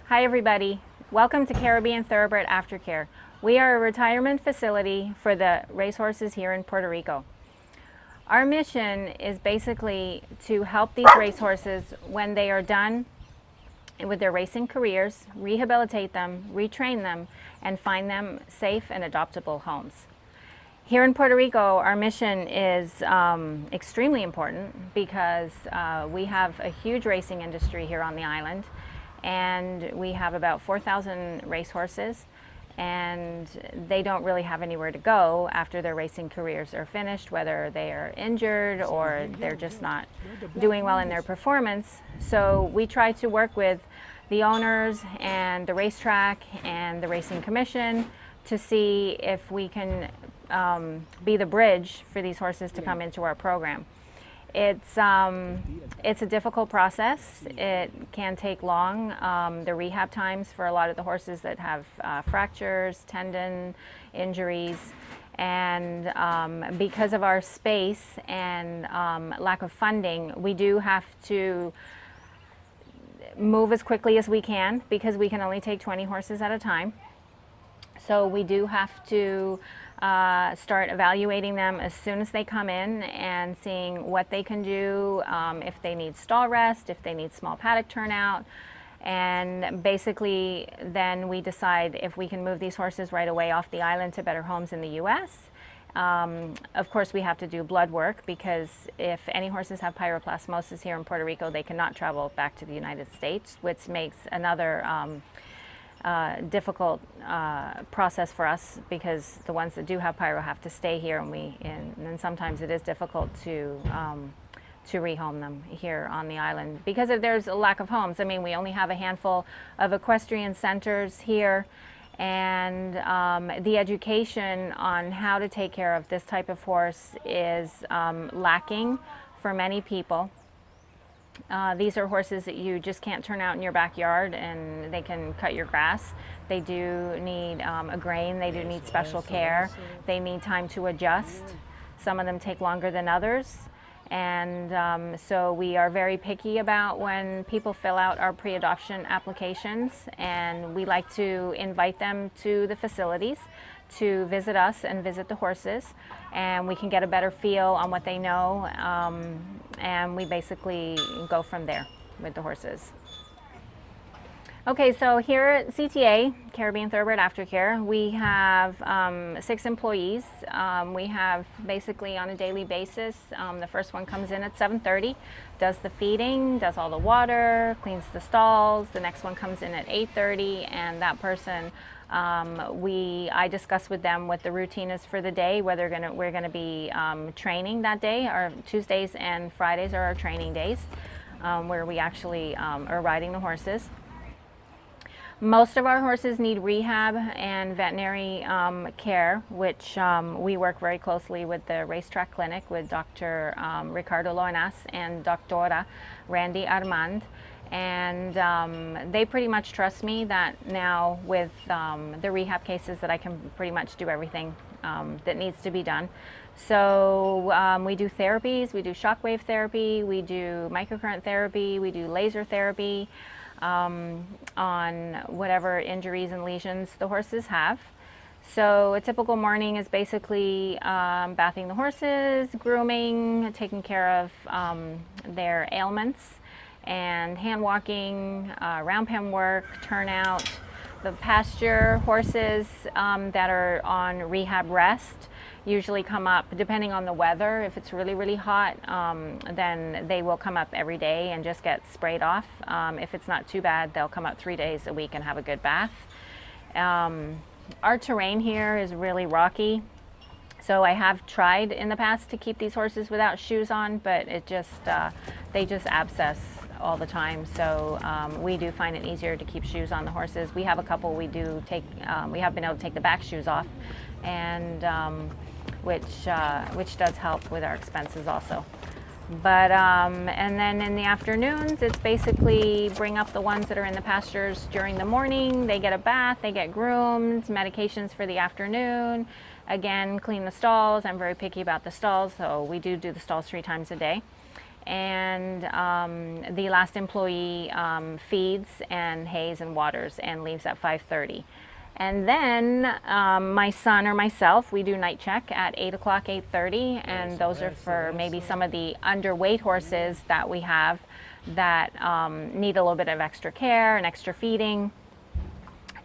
Hi everybody, welcome to Caribbean Thoroughbred Aftercare. We are a retirement facility for the racehorses here in Puerto Rico. Our mission is basically to help these racehorses when they are done with their racing careers, rehabilitate them, retrain them, and find them safe and adoptable homes. Here in Puerto Rico, our mission is extremely important because we have a huge racing industry here on the island, and we have about 4,000 racehorses, and they don't really have anywhere to go after their racing careers are finished, whether they are injured or they're just not doing well in their performance. So we try to work with the owners and the racetrack and the racing commission to see if we can be the bridge for these horses to come into our program. It's a difficult process. It can take long. The rehab times for a lot of the horses that have fractures, tendon injuries, and because of our space and lack of funding, we do have to move as quickly as we can because we can only take 20 horses at a time. So we do have to start evaluating them as soon as they come in and seeing what they can do, if they need stall rest, if they need small paddock turnout, and basically then we decide if we can move these horses right away off the island to better homes in the U.S. Of course, we have to do blood work because if any horses have pyroplasmosis here in Puerto Rico, they cannot travel back to the United States, which makes another difficult process for us because the ones that do have pyro have to stay here, and then sometimes it is difficult to rehome them here on the island because there's a lack of homes. I mean, we only have a handful of equestrian centers here, and the education on how to take care of this type of horse is lacking for many people. These are horses that you just can't turn out in your backyard and they can cut your grass. They do need a grain, they do need special care, they need time to adjust. Some of them take longer than others. And so we are very picky about when people fill out our pre-adoption applications, and we like to invite them to the facilities to visit us and visit the horses, and we can get a better feel on what they know, and we basically go from there with the horses. Okay, so here at CTA, Caribbean Thoroughbred Aftercare, we have 6 employees. We have basically on a daily basis, the first one comes in at 7:30, does the feeding, does all the water, cleans the stalls. The next one comes in at 8:30, and that person, I discuss with them what the routine is for the day, whether we're gonna be training that day. Our Tuesdays and Fridays are our training days, where we actually are riding the horses. Most of our horses need rehab and veterinary care, which we work very closely with the racetrack clinic with Dr. Ricardo Loenas and Dr. Randy Armand. And they pretty much trust me that now with the rehab cases that I can pretty much do everything that needs to be done. So we do therapies, we do shockwave therapy, we do microcurrent therapy, we do laser therapy, on whatever injuries and lesions the horses have. So a typical morning is basically bathing the horses, grooming, taking care of their ailments, and hand walking, round pen work, turnout. The pasture horses that are on rehab rest usually come up, depending on the weather. If it's really, really hot, then they will come up every day and just get sprayed off. If it's not too bad, they'll come up 3 days a week and have a good bath. Our terrain here is really rocky, so I have tried in the past to keep these horses without shoes on, but it just they just abscess all the time. So we do find it easier to keep shoes on the horses. We have a couple we do take, we have been able to take the back shoes off, and which does help with our expenses also. But and then in the afternoons, it's basically bring up the ones that are in the pastures during the morning. They get a bath, they get groomed, medications for the afternoon. Again, clean the stalls. I'm very picky about the stalls, so we do the stalls 3 times a day. and the last employee feeds and hays and waters and leaves at 5:30. And then my son or myself, we do night check at 8 o'clock, 8:30, and those are for maybe some of the underweight horses that we have that need a little bit of extra care and extra feeding.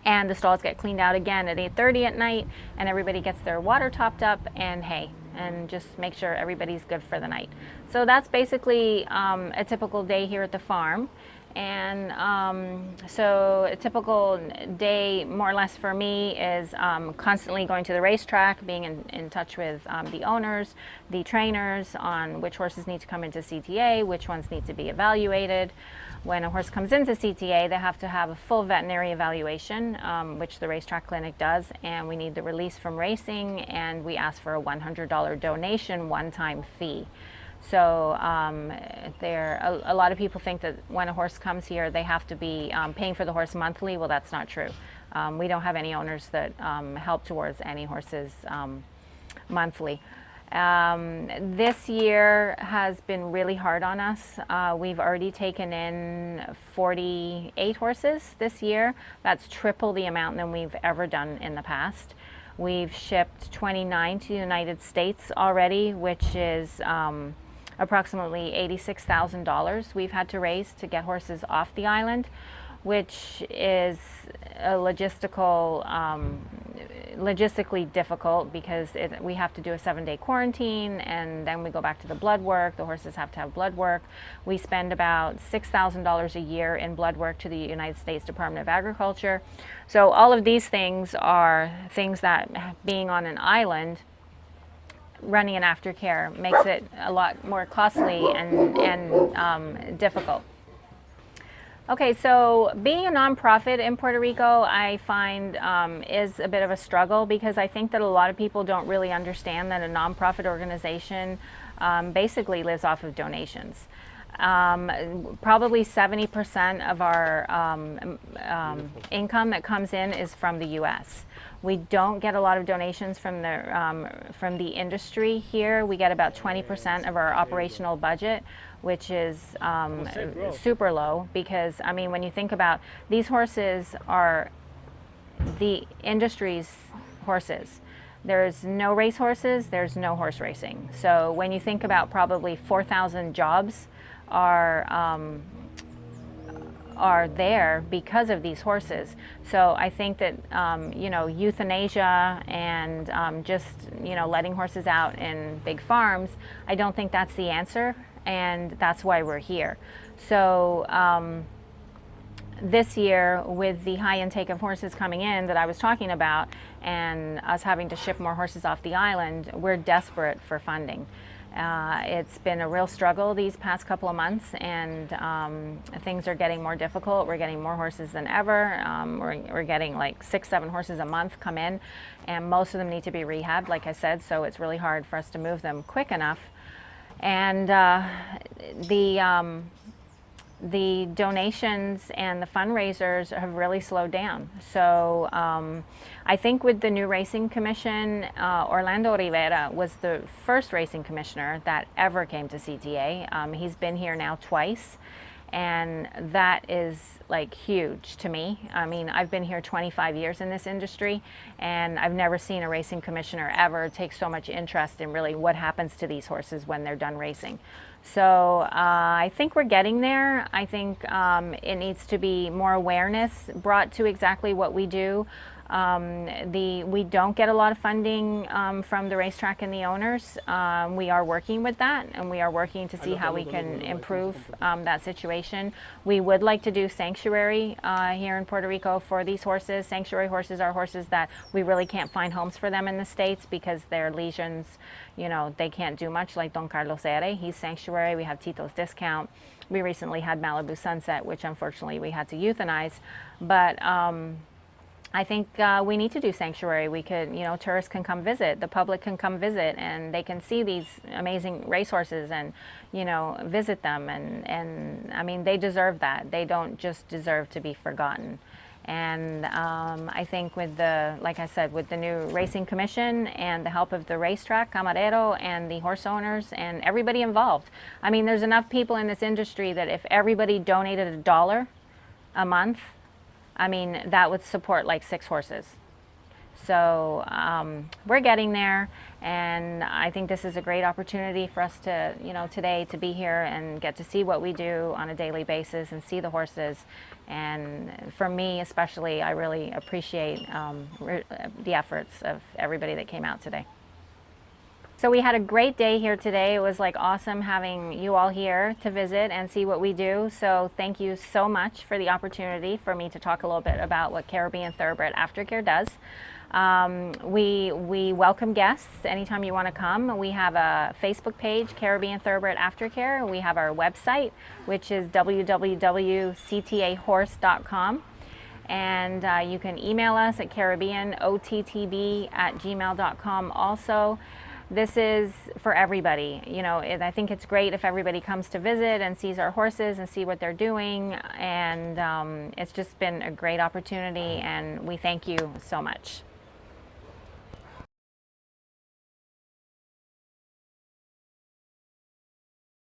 And the stalls get cleaned out again at 8:30 at night, and everybody gets their water topped up and hay, and just make sure everybody's good for the night. So that's basically a typical day here at the farm. And so a typical day, more or less for me, is constantly going to the racetrack, being in touch with the owners, the trainers on which horses need to come into CTA, which ones need to be evaluated. When a horse comes into CTA, they have to have a full veterinary evaluation, which the racetrack clinic does, and we need the release from racing, and we ask for a $100 donation one-time fee. So a lot of people think that when a horse comes here, they have to be paying for the horse monthly. Well, that's not true. We don't have any owners that help towards any horses monthly. This year has been really hard on us. We've already taken in 48 horses this year. That's triple the amount than we've ever done in the past. We've shipped 29 to the United States already, which is approximately $86,000 we've had to raise to get horses off the island, which is a logistically difficult because we have to do a 7-day quarantine, and then we go back to the blood work. The horses have to have blood work. We spend about $6,000 a year in blood work to the United States Department of Agriculture. So all of these things are things that, being on an island, running an aftercare makes it a lot more costly and difficult. Okay, so being a nonprofit in Puerto Rico, I find is a bit of a struggle, because I think that a lot of people don't really understand that a nonprofit organization basically lives off of donations. Probably 70% of our income that comes in is from the U.S. We don't get a lot of donations from the industry here. We get about 20% of our operational budget, which is super low, because, I mean, when you think about, these horses are the industry's horses. There's no race horses, there's no horse racing. So when you think about, probably 4,000 jobs are there because of these horses. So I think that euthanasia and just letting horses out in big farms, I don't think that's the answer, and that's why we're here. So this year, with the high intake of horses coming in that I was talking about, and us having to ship more horses off the island, we're desperate for funding. It's been a real struggle these past couple of months, and things are getting more difficult. We're getting more horses than ever. We're getting like 6-7 horses a month come in, and most of them need to be rehabbed, like I said, so it's really hard for us to move them quick enough. And the donations and the fundraisers have really slowed down. So I think with the new racing commission, Orlando Rivera was the first racing commissioner that ever came to CTA. He's been here now twice, and that is like huge to me. I mean, I've been here 25 years in this industry, and I've never seen a racing commissioner ever take so much interest in really what happens to these horses when they're done racing. So I think we're getting there. I think it needs to be more awareness brought to exactly what we do. We don't get a lot of funding from the racetrack and the owners. We are working with that, and we are working to see how we can improve that situation. We would like to do sanctuary here in Puerto Rico for these horses. Sanctuary horses are horses that we really can't find homes for them in the States because their lesions, they can't do much, like Don Carlos Ere. He's sanctuary. We have Tito's Discount. We recently had Malibu Sunset, which unfortunately we had to euthanize. But I think we need to do sanctuary. We could, tourists can come visit, the public can come visit, and they can see these amazing racehorses and, visit them. And I mean, they deserve that. They don't just deserve to be forgotten. And I think with the, like I said, with the new racing commission and the help of the racetrack, Camarero, and the horse owners and everybody involved. I mean, there's enough people in this industry that if everybody donated $1 a month, I mean, that would support like 6 horses. So we're getting there, and I think this is a great opportunity for us to, today to be here and get to see what we do on a daily basis and see the horses. And for me especially, I really appreciate the efforts of everybody that came out today. So we had a great day here today. It was like awesome having you all here to visit and see what we do. So thank you so much for the opportunity for me to talk a little bit about what Caribbean Thoroughbred Aftercare does. We welcome guests anytime you want to come. We have a Facebook page, Caribbean Thoroughbred Aftercare. We have our website, which is www.ctahorse.com. And you can email us at caribbeanottb@gmail.com also. This is for everybody, and I think it's great if everybody comes to visit and sees our horses and see what they're doing. And it's just been a great opportunity, and we thank you so much.